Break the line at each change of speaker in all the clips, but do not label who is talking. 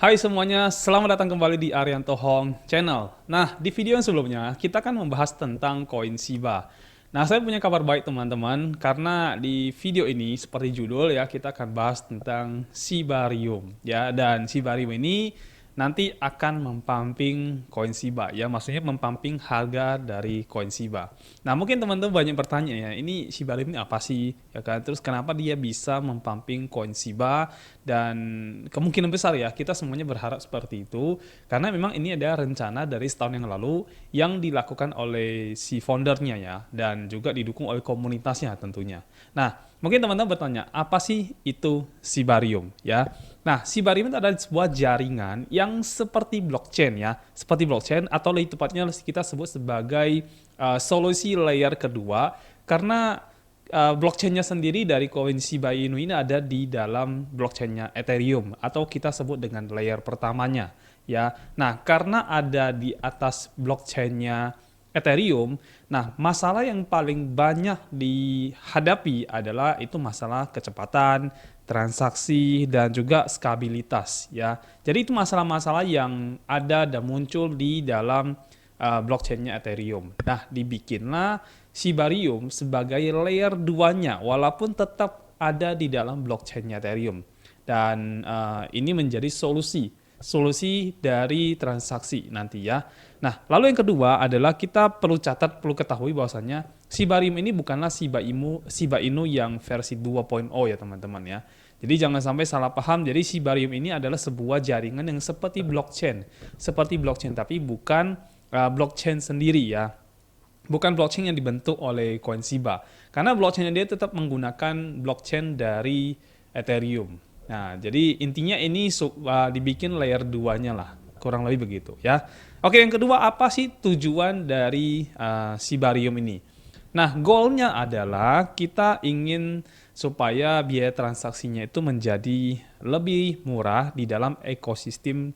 Hai semuanya, selamat datang kembali di Arianto Hong Channel. Nah, di video yang sebelumnya, kita kan membahas tentang koin Shiba. Nah, saya punya kabar baik teman-teman, karena di video ini, seperti judul ya, kita akan bahas tentang Shibarium. Ya, dan Shibarium ini nanti akan mempamping koin Shiba. Ya, maksudnya mempamping harga dari koin Shiba. Nah, mungkin teman-teman banyak bertanya ya, ini Shibarium ini apa sih? Ya kan, terus kenapa dia bisa mempamping koin Shiba? Dan kemungkinan besar ya kita semuanya berharap seperti itu karena memang ini ada rencana dari setahun yang lalu yang dilakukan oleh si foundernya ya dan juga didukung oleh komunitasnya tentunya. Nah, mungkin teman-teman bertanya, apa sih itu Shibarium ya? Nah, Shibarium itu adalah sebuah jaringan yang seperti blockchain ya, seperti blockchain atau lebih tepatnya kita sebut sebagai solusi layer kedua karena blockchainnya sendiri dari koin Shiba Inu ini ada di dalam blockchainnya Ethereum atau kita sebut dengan layer pertamanya ya. Nah, karena ada di atas blockchainnya Ethereum, nah masalah yang paling banyak dihadapi adalah itu masalah kecepatan, transaksi dan juga stabilitas ya. Jadi itu masalah-masalah yang ada dan muncul di dalam blockchainnya Ethereum. Nah, dibikinlah Shibarium sebagai layer 2-nya walaupun tetap ada di dalam blockchainnya Ethereum. Dan ini menjadi solusi dari transaksi nanti ya. Nah, lalu yang kedua adalah kita perlu ketahui bahwasannya Shibarium ini bukanlah Shiba Inu yang versi 2.0 ya teman-teman ya. Jadi jangan sampai salah paham. Jadi Shibarium ini adalah sebuah jaringan yang seperti blockchain tapi bukan blockchain sendiri ya, bukan blockchain yang dibentuk oleh koin Shiba. Karena blockchainnya dia tetap menggunakan blockchain dari Ethereum. Nah, jadi intinya ini dibikin layer 2-nya lah. Kurang lebih begitu ya. Oke, yang kedua apa sih tujuan dari Shibarium ini? Nah, goalnya adalah kita ingin supaya biaya transaksinya itu menjadi lebih murah di dalam ekosistem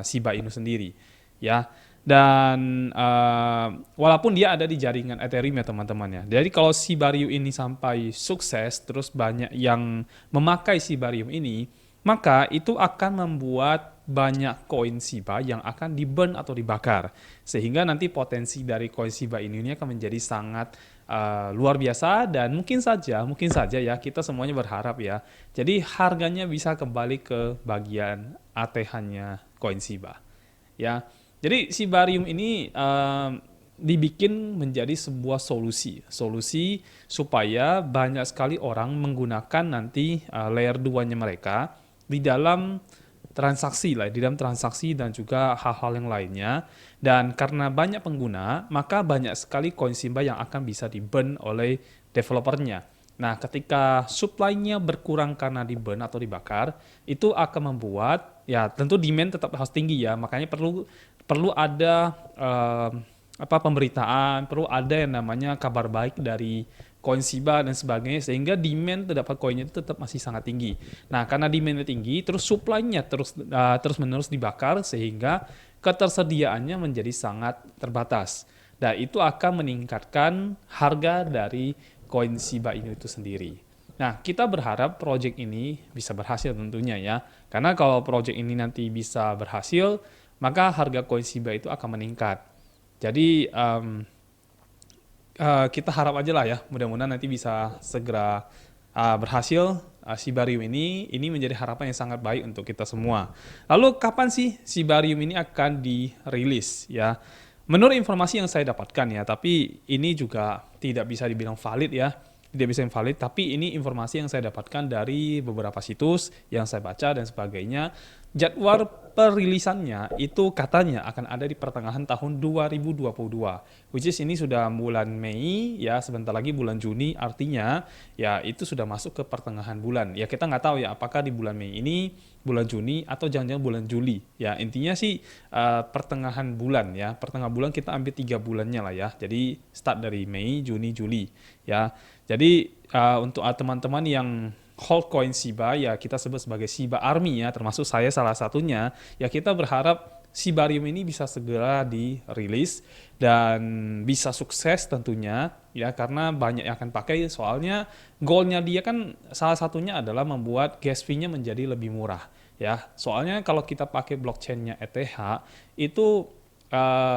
Shiba Inu sendiri. Ya, dan walaupun dia ada di jaringan Ethereum ya teman-teman ya. Jadi kalau Shibarium ini sampai sukses, terus banyak yang memakai Shibarium ini, maka itu akan membuat banyak koin Shiba yang akan di-burn atau dibakar. Sehingga nanti potensi dari koin Shiba ini akan menjadi sangat luar biasa dan mungkin saja ya kita semuanya berharap ya. Jadi harganya bisa kembali ke bagian ATH-nya koin Shiba. Ya, jadi si barium ini dibikin menjadi sebuah solusi supaya banyak sekali orang menggunakan nanti layer 2-nya mereka di dalam transaksi lah, di dalam transaksi dan juga hal-hal yang lainnya. Dan karena banyak pengguna, maka banyak sekali koin Shiba yang akan bisa di-burn oleh developernya. Nah, ketika supply-nya berkurang karena di-burn atau dibakar, itu akan membuat ya tentu demand tetap harus tinggi ya. Makanya perlu perlu ada pemberitaan, perlu ada yang namanya kabar baik dari koin Shiba dan sebagainya sehingga demand terdapat koinnya itu tetap masih sangat tinggi. Nah, karena demandnya tinggi, terus supply-nya terus menerus dibakar sehingga ketersediaannya menjadi sangat terbatas. Dan itu akan meningkatkan harga dari koin Shiba Inu itu sendiri. Nah, kita berharap project ini bisa berhasil tentunya ya. Karena kalau project ini nanti bisa berhasil, maka harga koin Shiba itu akan meningkat. Jadi kita harap aja lah ya, mudah-mudahan nanti bisa segera berhasil Shibarium ini menjadi harapan yang sangat baik untuk kita semua. Lalu kapan sih Shibarium ini akan dirilis ya? Menurut informasi yang saya dapatkan ya, tapi ini juga tidak bisa dibilang valid ya, tidak bisa yang valid, tapi ini informasi yang saya dapatkan dari beberapa situs yang saya baca dan sebagainya. Jadwal perilisannya itu katanya akan ada di pertengahan tahun 2022, which is ini sudah bulan Mei ya, sebentar lagi bulan Juni, artinya ya itu sudah masuk ke pertengahan bulan. Ya kita nggak tahu ya apakah di bulan Mei ini, bulan Juni atau jangan-jangan bulan Juli. Ya intinya sih pertengahan bulan ya, pertengahan bulan kita ambil 3 bulannya lah ya. Jadi start dari Mei, Juni, Juli ya. Jadi untuk teman-teman yang hold coin Shiba ya kita sebut sebagai Shiba Army ya, termasuk saya salah satunya, ya kita berharap Shibarium ini bisa segera dirilis dan bisa sukses tentunya ya karena banyak yang akan pakai, soalnya goalnya dia kan salah satunya adalah membuat gas fee-nya menjadi lebih murah. ya. Soalnya kalau kita pakai blockchain-nya ETH itu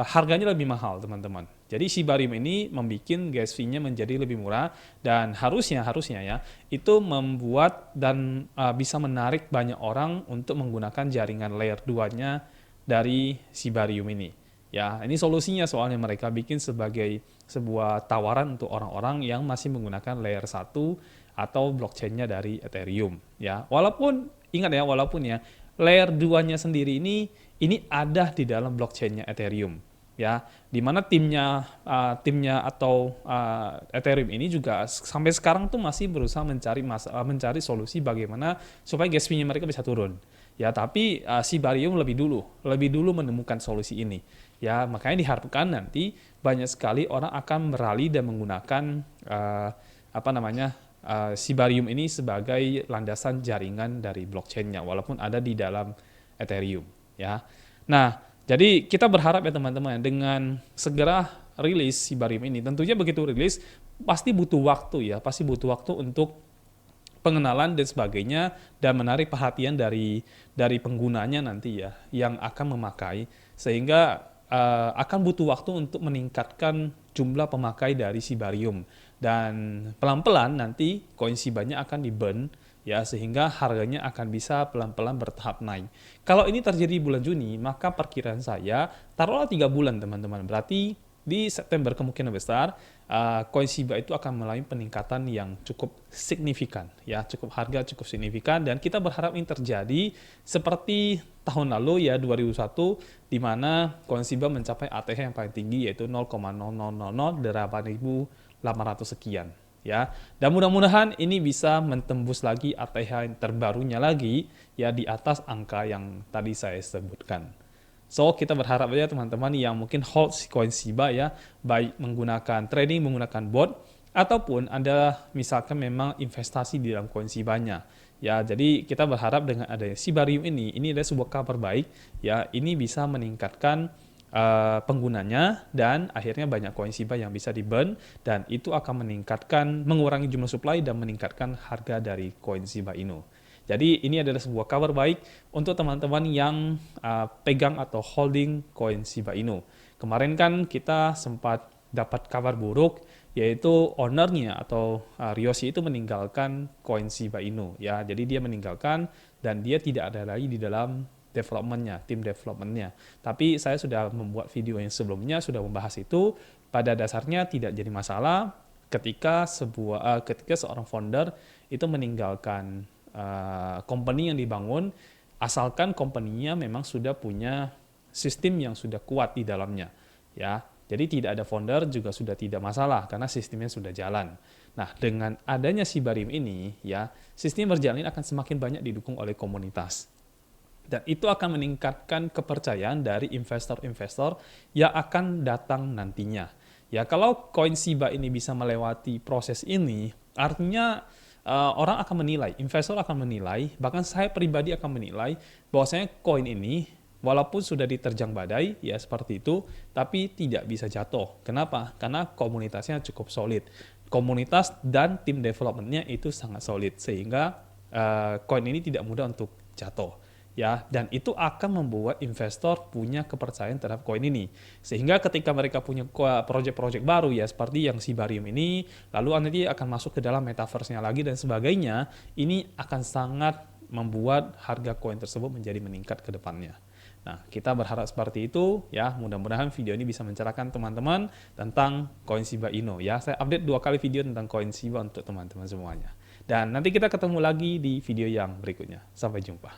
harganya lebih mahal, teman-teman. Jadi Shibarium ini membuat gas fee-nya menjadi lebih murah, dan harusnya ya itu membuat dan bisa menarik banyak orang untuk menggunakan jaringan layer 2-nya dari Shibarium ini. Ya, ini solusinya, soalnya mereka bikin sebagai sebuah tawaran untuk orang-orang yang masih menggunakan layer 1 atau blockchain-nya dari Ethereum. Ya, walaupun ingat ya, layer 2-nya sendiri ini ada di dalam blockchain-nya Ethereum. Ya, di mana timnya atau Ethereum ini juga sampai sekarang tuh masih berusaha mencari solusi bagaimana supaya gas fee-nya mereka bisa turun. Ya, tapi Shibarium lebih dulu menemukan solusi ini. Ya, makanya diharapkan nanti banyak sekali orang akan beralih dan menggunakan Shibarium ini sebagai landasan jaringan dari blockchain-nya, walaupun ada di dalam Ethereum. Ya, nah, jadi kita berharap ya teman-teman, dengan segera rilis Shibarium ini, tentunya begitu rilis pasti butuh waktu untuk pengenalan dan sebagainya, dan menarik perhatian dari penggunanya nanti ya, yang akan memakai, sehingga akan butuh waktu untuk meningkatkan jumlah pemakai dari Shibarium, dan pelan-pelan nanti koin Shiba-nya akan di-burn ya, sehingga harganya akan bisa pelan-pelan bertahap naik. Kalau ini terjadi bulan Juni, maka perkiraan saya taruhlah 3 bulan teman-teman, berarti di September kemungkinan besar koin Shiba itu akan melalui peningkatan yang cukup signifikan ya, harga cukup signifikan, dan kita berharap ini terjadi seperti tahun lalu ya, 2001, di mana koin Shiba mencapai ATH yang paling tinggi, yaitu 0,0008.800 sekian ya, dan mudah-mudahan ini bisa mentembus lagi ATH yang terbarunya lagi ya, di atas angka yang tadi saya sebutkan. So, kita berharap aja teman-teman yang mungkin hold koin Shiba ya, baik menggunakan trading, menggunakan bot, ataupun Anda misalkan memang investasi di dalam koin Shiba-nya. Ya, jadi kita berharap dengan adanya Shibarium ini adalah sebuah kabar baik ya, ini bisa meningkatkan penggunanya, dan akhirnya banyak koin Shiba yang bisa di-burn, dan itu akan mengurangi jumlah supply dan meningkatkan harga dari koin Shiba Inu. Jadi ini adalah sebuah kabar baik untuk teman-teman yang pegang atau holding koin Shiba Inu. Kemarin kan kita sempat dapat kabar buruk, yaitu ownernya atau Ryoshi itu meninggalkan koin Shiba Inu ya. Jadi dia meninggalkan, dan dia tidak ada lagi di dalam tim developmentnya. Tapi saya sudah membuat video yang sebelumnya sudah membahas itu. Pada dasarnya tidak jadi masalah ketika seorang founder itu meninggalkan company yang dibangun, asalkan company-nya memang sudah punya sistem yang sudah kuat di dalamnya ya. Jadi tidak ada founder juga sudah tidak masalah, karena sistemnya sudah jalan. Nah, dengan adanya Shibarium ini ya, sistem berjalan akan semakin banyak didukung oleh komunitas, dan itu akan meningkatkan kepercayaan dari investor-investor yang akan datang nantinya ya. Kalau koin Shiba ini bisa melewati proses ini, artinya orang akan menilai, investor akan menilai, bahkan saya pribadi akan menilai bahwasanya koin ini walaupun sudah diterjang badai ya seperti itu, tapi tidak bisa jatuh. Kenapa? Karena komunitasnya cukup solid. Komunitas dan tim developmentnya itu sangat solid, sehingga koin ini tidak mudah untuk jatuh. Ya, dan itu akan membuat investor punya kepercayaan terhadap koin ini, sehingga ketika mereka punya project-project baru ya seperti yang Shibarium ini, lalu nanti akan masuk ke dalam metaverse-nya lagi dan sebagainya, ini akan sangat membuat harga koin tersebut menjadi meningkat ke depannya. Nah, kita berharap seperti itu ya. Mudah-mudahan video ini bisa mencerahkan teman-teman tentang koin Shiba Inu ya. Saya update 2 kali video tentang koin Shiba untuk teman-teman semuanya, dan nanti kita ketemu lagi di video yang berikutnya. Sampai jumpa.